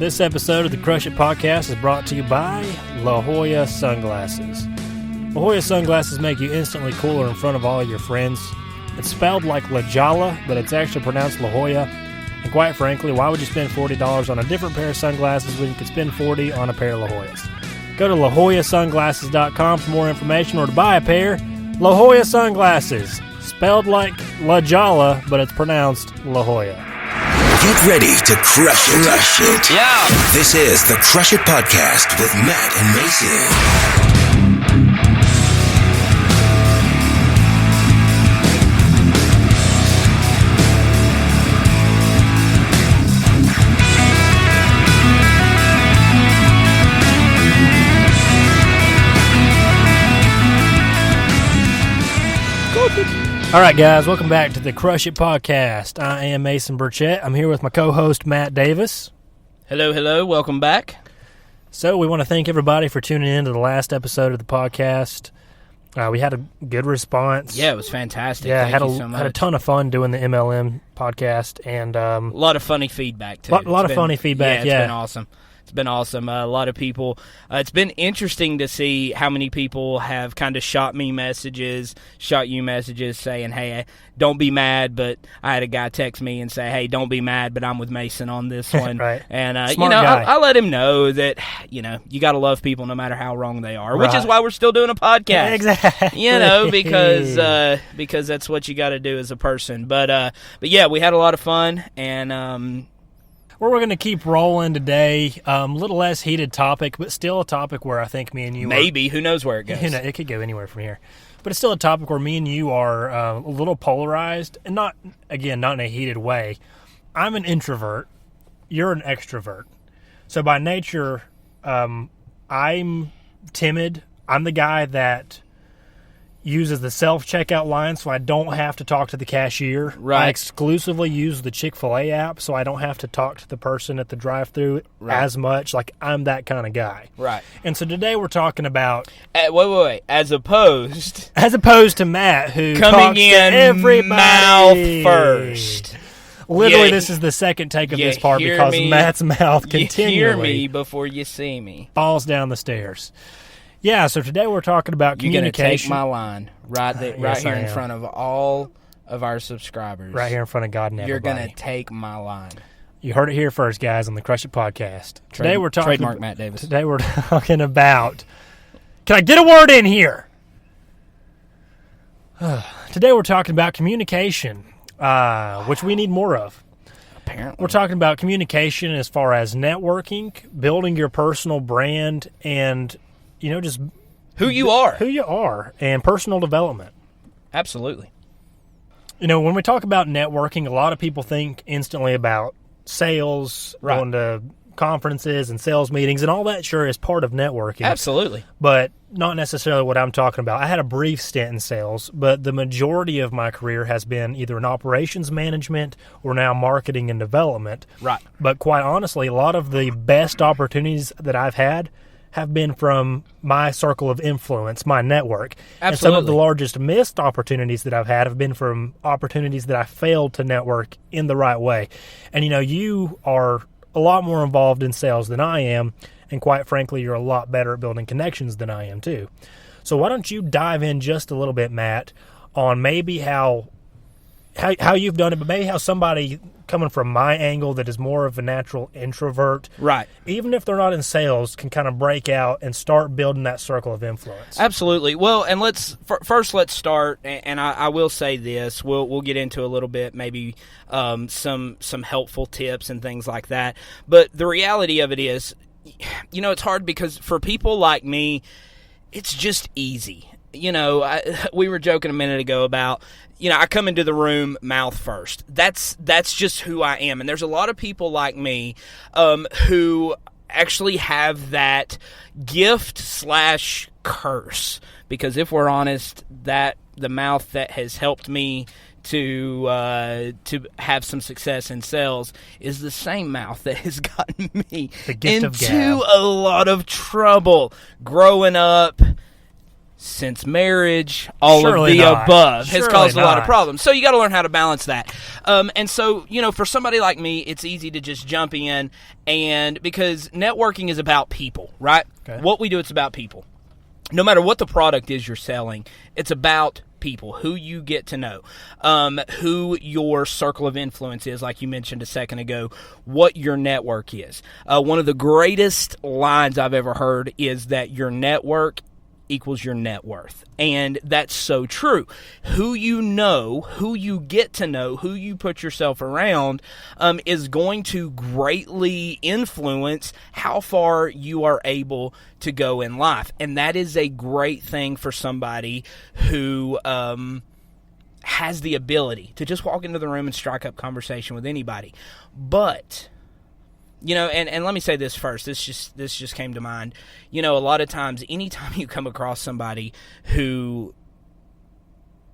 This episode of the Crush It Podcast is brought to you by La Jolla Sunglasses. La Jolla Sunglasses make you instantly cooler in front of all your friends. It's spelled like La Jolla, but it's actually pronounced La Jolla. And quite frankly, why would you spend $40 on a different pair of sunglasses when you could spend $40 on a pair of La Jollas? Go to LaJollaSunglasses.com for more information or to buy a pair. La Jolla Sunglasses, spelled like La Jolla, but it's pronounced La Jolla. Get ready to crush it. Crush it. Yeah. This is the Crush It Podcast with Matt and Mason. All right, guys, welcome back to the Crush It Podcast. I am Mason Burchett. I'm here with my co-host, Matt Davis. Hello, welcome back. So we want to thank everybody for tuning in to the last episode of the podcast. We had a good response. Yeah, it was fantastic. Yeah, Thank you so much. had a ton of fun doing the MLM podcast. And a lot of funny feedback, too. A lot of funny feedback, yeah. It's been awesome. It's been awesome. A lot of people. It's been interesting to see how many people have kind of shot you messages saying, hey, don't be mad. But I had a guy text me and say, hey, don't be mad, but I'm with Mason on this one. Right. And, guy. I let him know that, you got to love people no matter how wrong they are, which is why we're still doing a podcast. Yeah, exactly. Because that's what you got to do as a person. But yeah, we had a lot of fun, and we're going to keep rolling today. A little less heated topic, but still a topic where I think me and you who knows where it goes. It could go anywhere from here. But it's still a topic where me and you are a little polarized, and not in a heated way. I'm an introvert. You're an extrovert. So by nature, I'm timid. I'm the guy that uses the self-checkout line so I don't have to talk to the cashier. Right. I exclusively use the Chick-fil-A app so I don't have to talk to the person at the drive-thru as much. Like, I'm that kind of guy. Right. And so today we're talking about... wait. As opposed to Matt, who coming talks in to everybody. mouth first. Literally, this is the second take of this part because Matt's mouth continually... You hear me before you see me. Falls down the stairs. Yeah, so today we're talking about communication. You're going to take my line right here in am. front of all of our subscribers. Right here in front of God and everybody. You're going to take my line. You heard it here first, guys, on the Crush It Podcast. Today we're talking trademark Matt Davis. Today we're talking about... Can I get a word in here? Today we're talking about communication, which we need more of. Apparently. We're talking about communication as far as networking, building your personal brand, and... just who you are, and personal development. Absolutely. When we talk about networking, a lot of people think instantly about sales, going to conferences and sales meetings, and all that sure is part of networking. Absolutely. But not necessarily what I'm talking about. I had a brief stint in sales, but the majority of my career has been either in operations management or now marketing and development. Right. But quite honestly, a lot of the best opportunities that I've had have been from my circle of influence, my network. Absolutely. And some of the largest missed opportunities that I've had have been from opportunities that I failed to network in the right way. And, you are a lot more involved in sales than I am, and quite frankly, you're a lot better at building connections than I am too. So why don't you dive in just a little bit, Matt, on maybe how you've done it, but maybe how somebody coming from my angle that is more of a natural introvert, right? Even if they're not in sales, can kind of break out and start building that circle of influence. Absolutely. Well, and let's start. And I will say this: we'll get into a little bit, maybe some helpful tips and things like that. But the reality of it is, it's hard because for people like me, it's just easy. We were joking a minute ago about, I come into the room mouth first. That's just who I am. And there's a lot of people like me who actually have that gift/curse. Because if we're honest, that the mouth that has helped me to have some success in sales is the same mouth that has gotten me into a lot of trouble growing up. since marriage, all Surely of the not. above has Surely caused a lot of not. problems. So you got to learn how to balance that. And so, for somebody like me, it's easy to just jump in, and because networking is about people, right? Okay. What we do, it's about people. No matter what the product is you're selling, it's about people, who you get to know, who your circle of influence is, like you mentioned a second ago, what your network is. One of the greatest lines I've ever heard is that your network equals your net worth. And that's so true. Who you know, who you get to know, who you put yourself around is going to greatly influence how far you are able to go in life. And that is a great thing for somebody who has the ability to just walk into the room and strike up conversation with anybody. But and let me say this first. This just came to mind. A lot of times, anytime you come across somebody who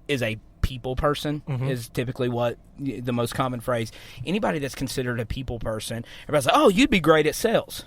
is a people person, is typically what the most common phrase. Anybody that's considered a people person, everybody's like, "Oh, you'd be great at sales."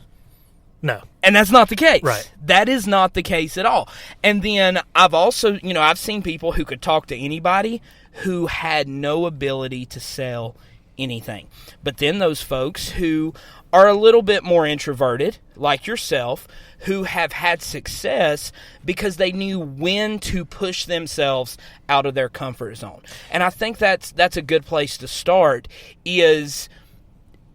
No. And that's not the case. Right. That is not the case at all. And then I've also, I've seen people who could talk to anybody who had no ability to sell anything. But then those folks who are a little bit more introverted, like yourself, who have had success because they knew when to push themselves out of their comfort zone. And I think that's a good place to start, is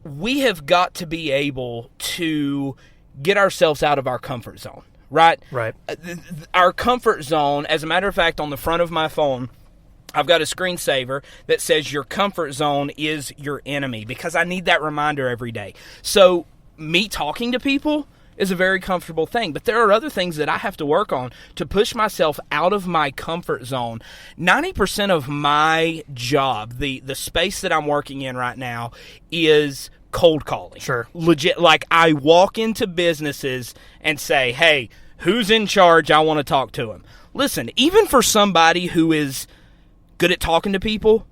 we have got to be able to get ourselves out of our comfort zone, right? Right. Our comfort zone, as a matter of fact, on the front of my phone, I've got a screensaver that says your comfort zone is your enemy, because I need that reminder every day. So me talking to people is a very comfortable thing, but there are other things that I have to work on to push myself out of my comfort zone. 90% of my job, the space that I'm working in right now, is cold calling. Sure. Legit. Like, I walk into businesses and say, "Hey, who's in charge? I want to talk to him." Listen, even for somebody who is good at talking to people,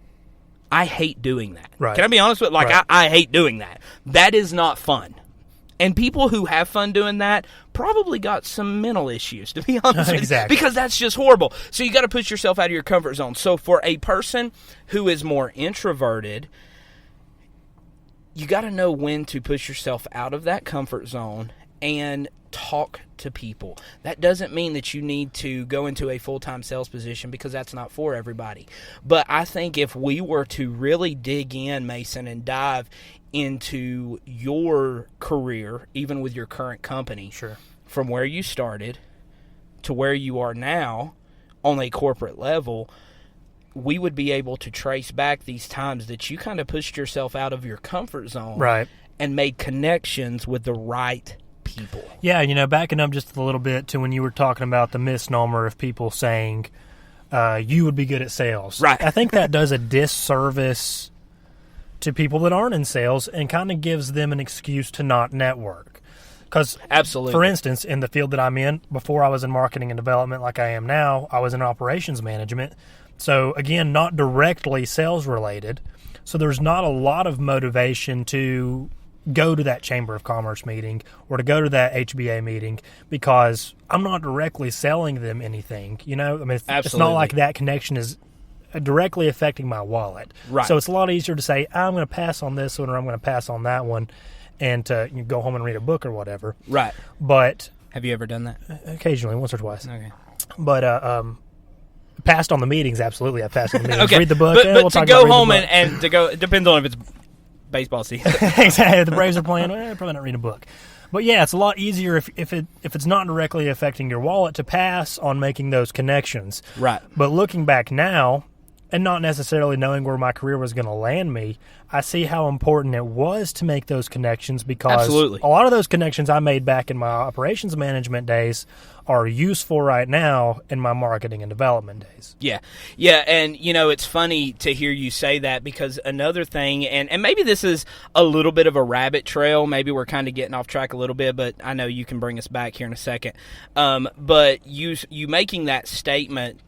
I hate doing that. Right. Can I be honest with you? Like, Right. I hate doing that. That is not fun. And people who have fun doing that probably got some mental issues, to be honest with you. Exactly. Because that's just horrible. So you got to push yourself out of your comfort zone. So for a person who is more introverted, you got to know when to push yourself out of that comfort zone and talk to people. That doesn't mean that you need to go into a full-time sales position, because that's not for everybody. But I think if we were to really dig in, Mason, and dive into your career, even with your current company, Sure. from where you started to where you are now on a corporate level, we would be able to trace back these times that you kind of pushed yourself out of your comfort zone, Right. and made connections with the right people. Yeah, backing up just a little bit to when you were talking about the misnomer of people saying you would be good at sales. Right. I think that does a disservice to people that aren't in sales and kind of gives them an excuse to not network. Because, Absolutely. for instance, in the field that I'm in, before I was in marketing and development like I am now, I was in operations management. So, again, not directly sales related. So there's not a lot of motivation to go to that Chamber of Commerce meeting or to go to that HBA meeting, because I'm not directly selling them anything. I mean, it's not Absolutely. like that connection is directly affecting my wallet. Right. So it's a lot easier to say, I'm going to pass on this one or I'm going to pass on that one, and to go home and read a book or whatever. Right. But Have you ever done that? occasionally, once or twice. Okay. But passed on the meetings, absolutely. I passed on the meetings. Okay. Read the book. But, we'll to talk go about home reading the book. and to go, it depends on if it's baseball season. Exactly. If the Braves are playing, probably not reading a book. But yeah, it's a lot easier if it's not directly affecting your wallet to pass on making those connections. Right. But looking back now, and not necessarily knowing where my career was going to land me, I see how important it was to make those connections, because Absolutely. a lot of those connections I made back in my operations management days are useful right now in my marketing and development days. Yeah. Yeah, and, it's funny to hear you say that, because another thing, and maybe this is a little bit of a rabbit trail, maybe we're kind of getting off track a little bit, but I know you can bring us back here in a second. But you making that statement,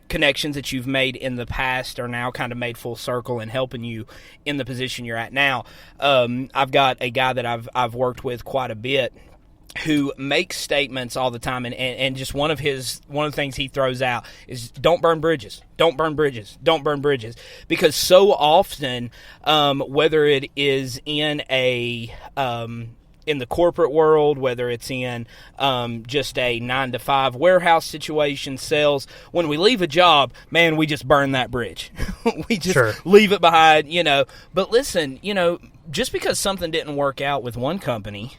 connections that you've made in the past are now kind of made full circle and helping you in the position you're at now. I've got a guy that I've worked with quite a bit, who makes statements all the time, and just one of the things he throws out is don't burn bridges, don't burn bridges, don't burn bridges, because so often, whether it is in the corporate world, whether it's in just a 9-to-5 warehouse situation, sales, when we leave a job, man, we just burn that bridge. We just leave it behind, But listen, just because something didn't work out with one company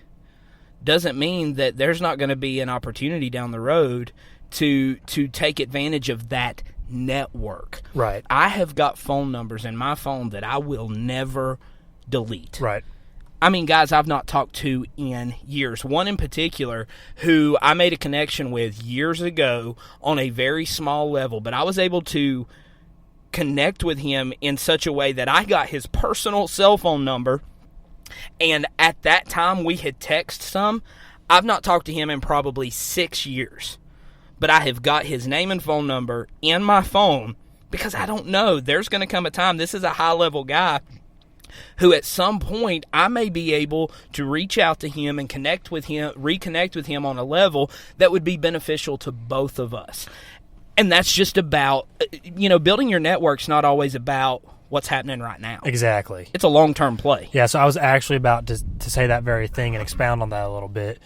doesn't mean that there's not going to be an opportunity down the road to take advantage of that network. Right. I have got phone numbers in my phone that I will never delete. Right. I mean, guys I've not talked to in years. One in particular who I made a connection with years ago on a very small level, but I was able to connect with him in such a way that I got his personal cell phone number, and at that time we had texted some. I've not talked to him in probably 6 years, but I have got his name and phone number in my phone because I don't know. There's going to come a time, this is a high-level guy who at some point I may be able to reach out to him and reconnect with him on a level that would be beneficial to both of us. And that's just about, building your network's not always about what's happening right now. Exactly. It's a long-term play. Yeah, so I was actually about to say that very thing and expound on that a little bit,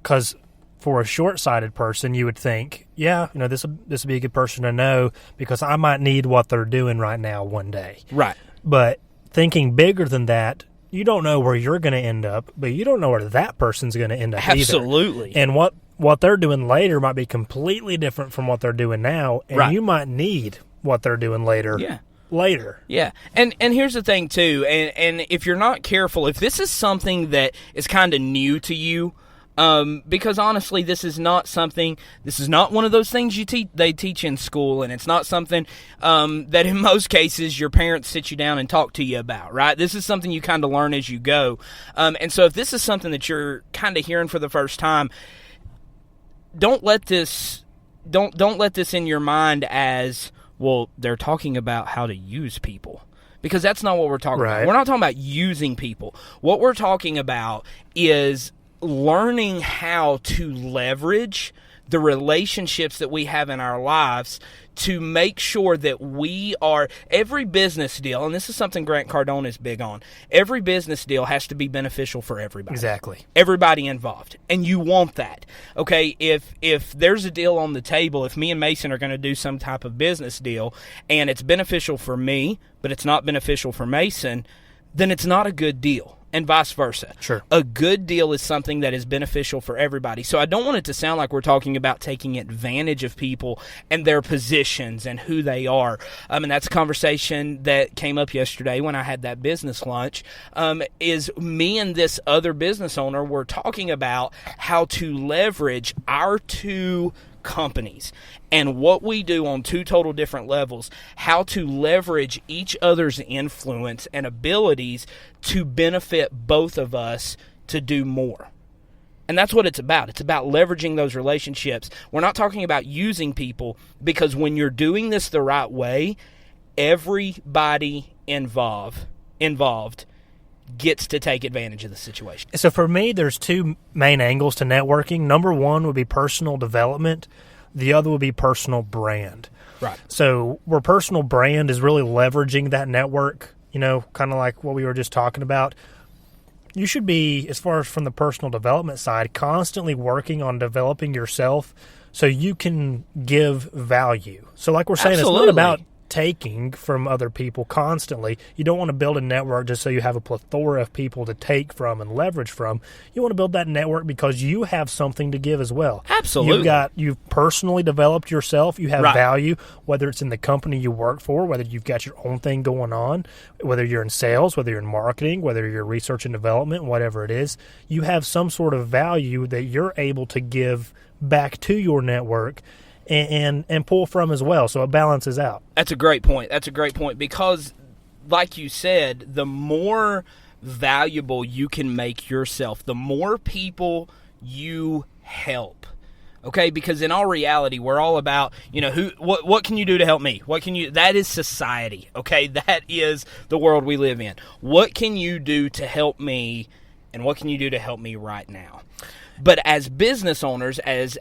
because for a short-sighted person, you would think, this would be a good person to know because I might need what they're doing right now one day. Right. But thinking bigger than that, you don't know where you're going to end up, but you don't know where that person's going to end up either. Absolutely. And what they're doing later might be completely different from what they're doing now, and you might need what they're doing later. Yeah. Later. Yeah. And here's the thing, too, and if you're not careful, if this is something that is kind of new to you, because honestly, this is not one of those things they teach in school, and it's not something that in most cases your parents sit you down and talk to you about, right? This is something you kind of learn as you go. And so if this is something that you're kind of hearing for the first time, don't let this in your mind as, well, they're talking about how to use people. Because that's not what we're talking about. We're not talking about using people. What we're talking about is learning how to leverage the relationships that we have in our lives to make sure that every business deal, and this is something Grant Cardone is big on, every business deal has to be beneficial for everybody. Exactly. Everybody involved. And you want that. Okay, if there's a deal on the table, if me and Mason are going to do some type of business deal, and it's beneficial for me, but it's not beneficial for Mason, then it's not a good deal. And vice versa. Sure. A good deal is something that is beneficial for everybody. So I don't want it to sound like we're talking about taking advantage of people and their positions and who they are. And that's a conversation that came up yesterday when I had that business lunch, is me and this other business owner were talking about how to leverage our two companies and what we do on two total different levels, how to leverage each other's influence and abilities to benefit both of us to do more. And that's what it's about. It's about leveraging those relationships. We're not talking about using people, because when you're doing this the right way, everybody involved gets to take advantage of the situation. So for me, there's two main angles to networking. Number one would be personal development. The other would be personal brand. Right. So where personal brand is really leveraging that network, kind of like what we were just talking about, you should be, as far as from the personal development side, constantly working on developing yourself so you can give value. So like we're saying, Absolutely. It's not about taking from other people constantly. You don't want to build a network just so you have a plethora of people to take from and leverage from. You want to build that network because you have something to give as well. Absolutely. You've personally developed yourself. You have Right. value, whether it's in the company you work for, whether you've got your own thing going on, whether you're in sales, whether you're in marketing, whether you're research and development, whatever it is. You have some sort of value that you're able to give back to your network and pull from as well, so it balances out. That's a great point. Because, like you said, the more valuable you can make yourself, the more people you help. Okay, because in all reality, we're all about, what can you do to help me? That is society. Okay, that is the world we live in. What can you do to help me And what can you do to help me right now? But as business owners, as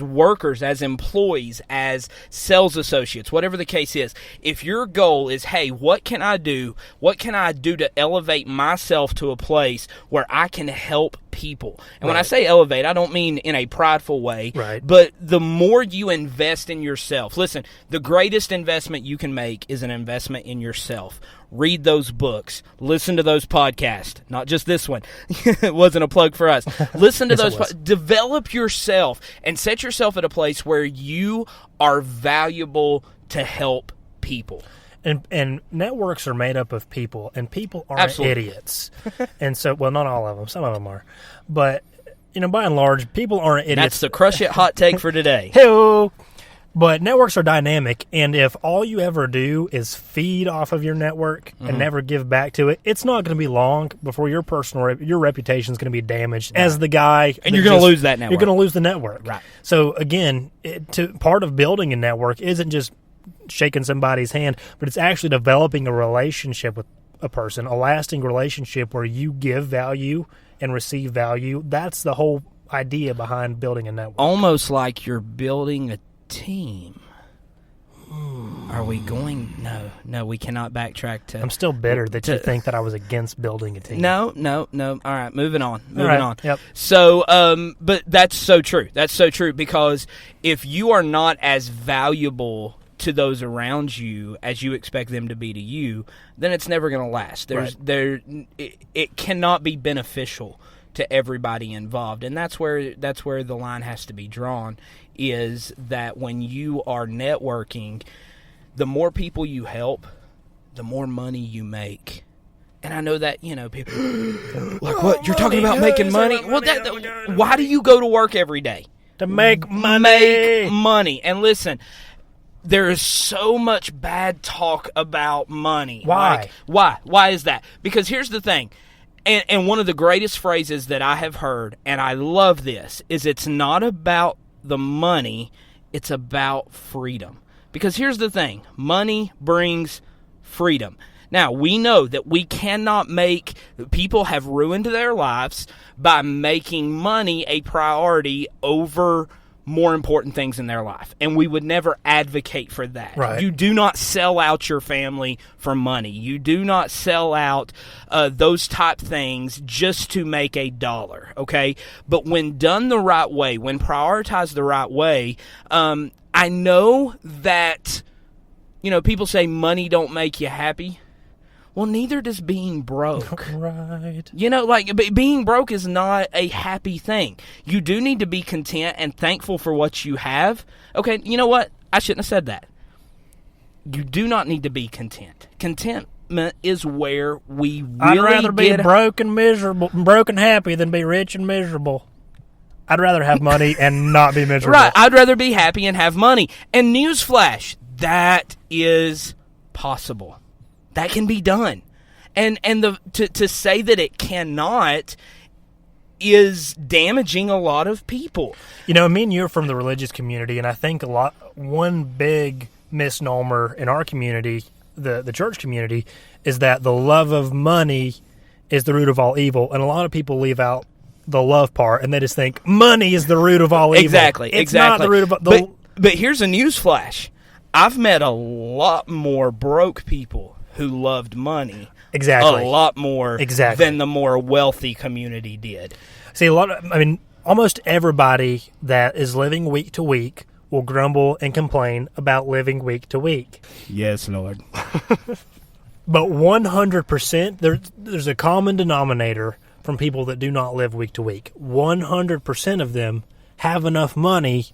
workers, as employees, as sales associates, whatever the case is, if your goal is, hey, what can I do? What can I do to elevate myself to a place where I can help people? And when I say elevate, I don't mean in a prideful way, but the more you invest in yourself. Listen, the greatest investment you can make is an investment in yourself. Read those books. Listen to those podcasts. Not just this one. It wasn't a plug for us. Listen to those. Develop yourself and set yourself at a place where you are valuable to help people. And networks are made up of people, and people aren't idiots. And so, well, not all of them. Some of them are. But, by and large, people aren't idiots. That's the Crush It hot take for today. Hey-o! But networks are dynamic, and if all you ever do is feed off of your network and never give back to it, it's not going to be long before your reputation is going to be damaged as the guy. And you're going to lose that network. You're going to lose the network. Right. So, again, part of building a network isn't just shaking somebody's hand, but it's actually developing a relationship with a person, a lasting relationship where you give value and receive value. That's the whole idea behind building a network. Almost like you're building a team. Are we going? No, we cannot backtrack to. I'm still bitter that you think that I was against building a team. No. All right, moving on. Yep. So, but that's so true. That's so true, because if you are not as valuable to those around you as you expect them to be to you, then it's never going to last. It cannot be beneficial to everybody involved, and that's where the line has to be drawn. Is that when you are networking, the more people you help, the more money you make. And I know that, people like, what, you're talking about making money? Well, why do you go to work every day? To make money. Make money. And listen, there is so much bad talk about money. Why? Why is that? Because here's the thing. And one of the greatest phrases that I have heard, and I love this, is it's not about the money, it's about freedom. Because here's the thing, money brings freedom. Now, we know that we cannot people have ruined their lives by making money a priority over more important things in their life. And we would never advocate for that. Right. You do not sell out your family for money. You do not sell out those type things just to make $1, okay? But when done the right way, when prioritized the right way, I know that, people say money don't make you happy. Well, neither does being broke. Right. Being broke is not a happy thing. You do need to be content and thankful for what you have. Okay, you know what? I shouldn't have said that. You do not need to be content. Contentment is where we really I'd rather be broke and happy than be rich and miserable. I'd rather have money and not be miserable. Right. I'd rather be happy and have money. And newsflash, that is possible. That can be done. And to say that it cannot is damaging a lot of people. Me and you are from the religious community, and I think one big misnomer in our community, the church community, is that the love of money is the root of all evil, and a lot of people leave out the love part, and they just think money is the root of all evil. Exactly. It's not the root of all. But here's a newsflash. I've met a lot more broke people who loved money exactly a lot more than the more wealthy community did. See, almost everybody that is living week to week will grumble and complain about living week to week. Yes, Lord. But 100%, there's a common denominator from people that do not live week to week. 100% of them have enough money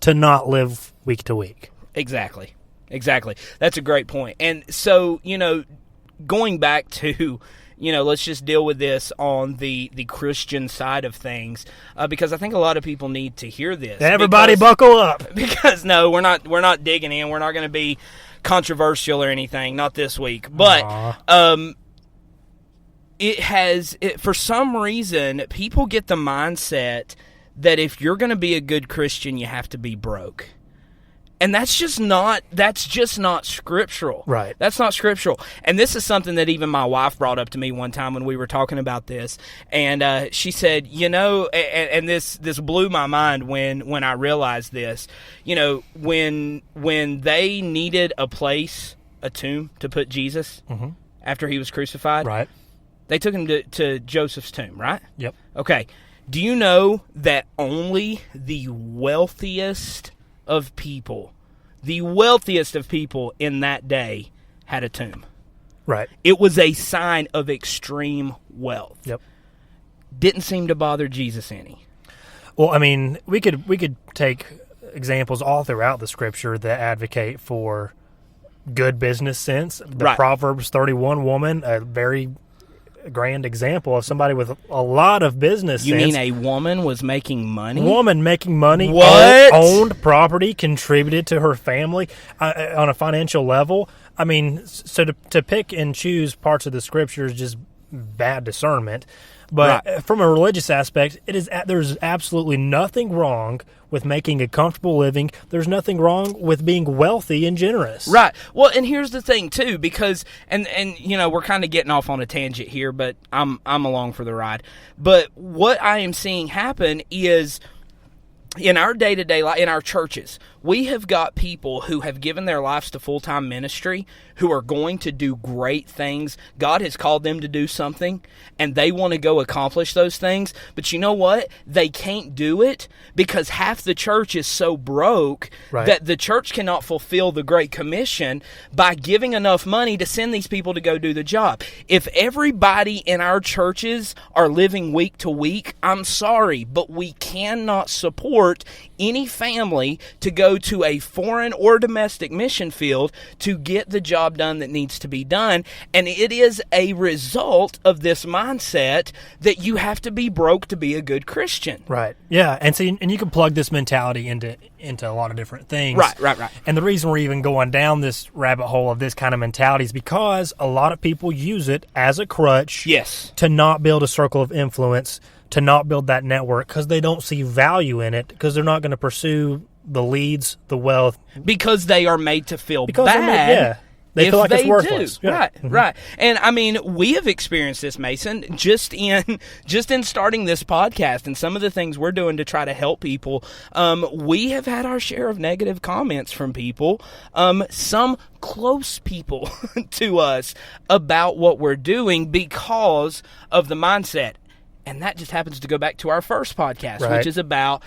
to not live week to week. Exactly. That's a great point. And so, going back to, let's just deal with this on the Christian side of things, because I think a lot of people need to hear this. Everybody buckle up. Because, no, we're not digging in. We're not going to be controversial or anything, not this week. But for some reason, people get the mindset that if you're going to be a good Christian, you have to be broke. And that's just not scriptural. Right. That's not scriptural. And this is something that even my wife brought up to me one time when we were talking about this. And she said, and this blew my mind when I realized this. When they needed a tomb to put Jesus after he was crucified, Right. they took him to Joseph's tomb, right? Yep. Okay. Do you know that only the wealthiest of people in that day had a tomb? Right. It was a sign of extreme wealth. Yep. Didn't seem to bother Jesus any. Well, I mean, we could take examples all throughout the Scripture that advocate for good business sense. The Right. Proverbs 31 woman, a very grand example of somebody with a lot of business You sense. mean a woman was making money? Woman making money, What? owned property, contributed to her family on a financial level. I mean, so to pick and choose parts of the Scripture is just bad discernment. But Right. from a religious aspect, there's absolutely nothing wrong with making a comfortable living. There's nothing wrong with being wealthy and generous. Right. Well, and here's the thing too, because and we're kind of getting off on a tangent here, but I'm along for the ride. But what I am seeing happen is in our day-to-day life, in our churches, we have got people who have given their lives to full-time ministry who are going to do great things. God has called them to do something, and they want to go accomplish those things. But you know what? They can't do it because half the church is so broke Right. that the church cannot fulfill the Great Commission by giving enough money to send these people to go do the job. If everybody in our churches are living week to week, I'm sorry, but we cannot support any family to go to a foreign or domestic mission field to get the job done that needs to be done. And it is a result of this mindset that you have to be broke to be a good Christian. Right. Yeah. And so, and you can plug this mentality into a lot of different things. Right. And the reason we're even going down this rabbit hole of this kind of mentality is because a lot of people use it as a crutch. Yes. To not build a circle of influence, to not build that network because they don't see value in it, because they're not going to pursue the leads, the wealth. Because they are made to feel Because bad. they if feel like they it's worthless. do. Yeah. Right, Mm-hmm. right. And I mean, we have experienced this, Mason, just in starting this podcast and some of the things we're doing to try to help people. We have had our share of negative comments from people, some close people to us, about what we're doing because of the mindset. And that just happens to go back to our first podcast, Right. which is about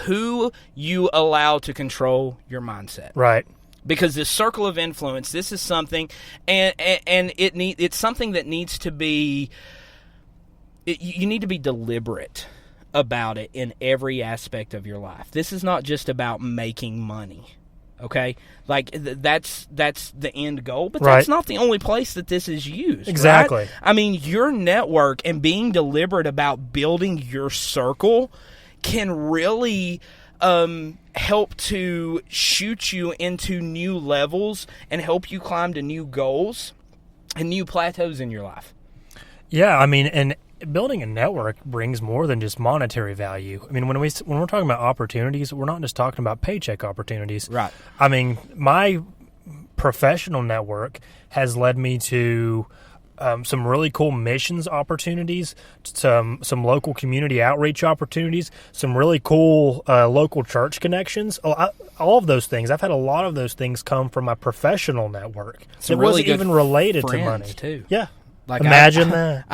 who you allow to control your mindset. Right. Because this circle of influence, this is something, and it's something that needs to be. You need to be deliberate about it in every aspect of your life. This is not just about making money. Okay, like that's the end goal, but Right. that's not the only place that this is used. Exactly. Right? I mean, your network and being deliberate about building your circle can really help to shoot you into new levels and help you climb to new goals and new plateaus in your life. Yeah, I mean, and building a network brings more than just monetary value. I mean, when we're talking about opportunities, we're not just talking about paycheck opportunities. Right. I mean, my professional network has led me to some really cool missions opportunities, some local community outreach opportunities, some really cool local church connections. All of those things. I've had a lot of those things come from my professional network. Some It really wasn't good even related to friends, money. too. Yeah. Like Imagine that.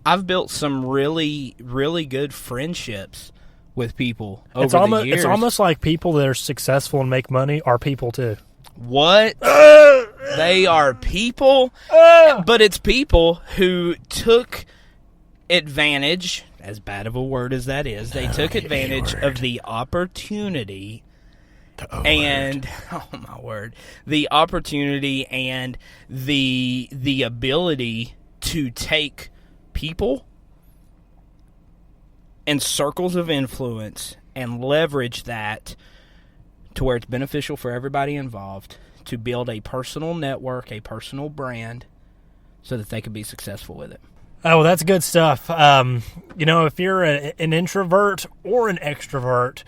I've built some really, really good friendships with people over It's the years. It's almost like people that are successful and make money are people too. What? They are people, but it's people who took advantage, as bad of a word as that is, they took advantage of the opportunity and oh my word, the opportunity and the ability to take people and circles of influence and leverage that to where it's beneficial for everybody involved, to build a personal network, a personal brand, so that they can be successful with it. Oh, that's good stuff. If you're an introvert or an extrovert,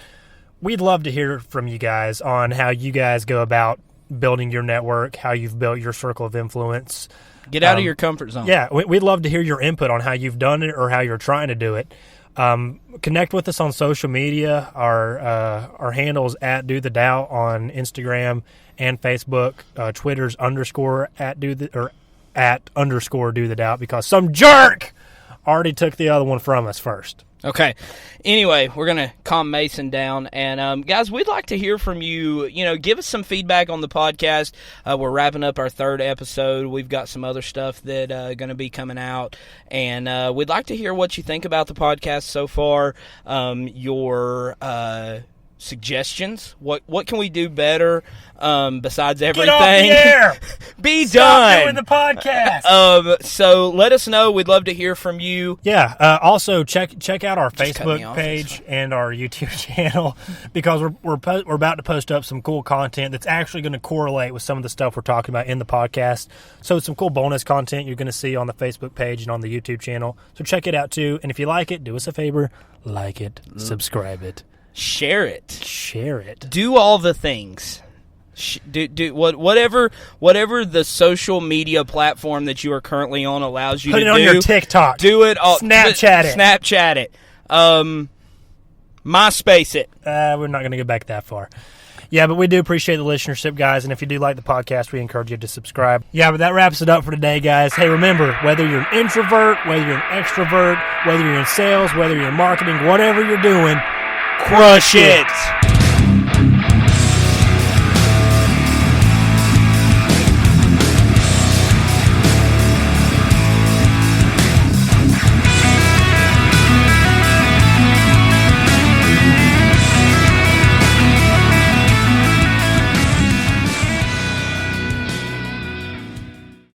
we'd love to hear from you guys on how you guys go about building your network, how you've built your circle of influence. Get out of your comfort zone. Yeah, we'd love to hear your input on how you've done it or how you're trying to do it. Connect with us on social media. Our handle is @DoTheDoubt on Instagram and Facebook. Twitter's @_DoTheDoubt because some jerk already took the other one from us first. Okay. Anyway, we're going to calm Mason down. And, guys, we'd like to hear from you. You know, give us some feedback on the podcast. We're wrapping up our 3rd episode. We've got some other stuff that going to be coming out. And we'd like to hear what you think about the podcast so far. Your suggestions. What can we do better besides everything? Get off the air! Be Stop done! doing the podcast! So let us know. We'd love to hear from you. Yeah. Also, check out our Just cut me Facebook off, page and our YouTube channel because we're about to post up some cool content that's actually going to correlate with some of the stuff we're talking about in the podcast. So some cool bonus content you're going to see on the Facebook page and on the YouTube channel. So check it out too. And if you like it, do us a favor, like it, subscribe it. Share it. Share it. Do all the things. Whatever the social media platform that you are currently on allows you Put to do. Put it on your TikTok. Do it all. Snapchat it. Snapchat it. MySpace it. We're not going to go back that far. Yeah, but we do appreciate the listenership, guys, and if you do like the podcast, we encourage you to subscribe. Yeah, but that wraps it up for today, guys. Hey, remember, whether you're an introvert, whether you're an extrovert, whether you're in sales, whether you're in marketing, whatever you're doing, crush it.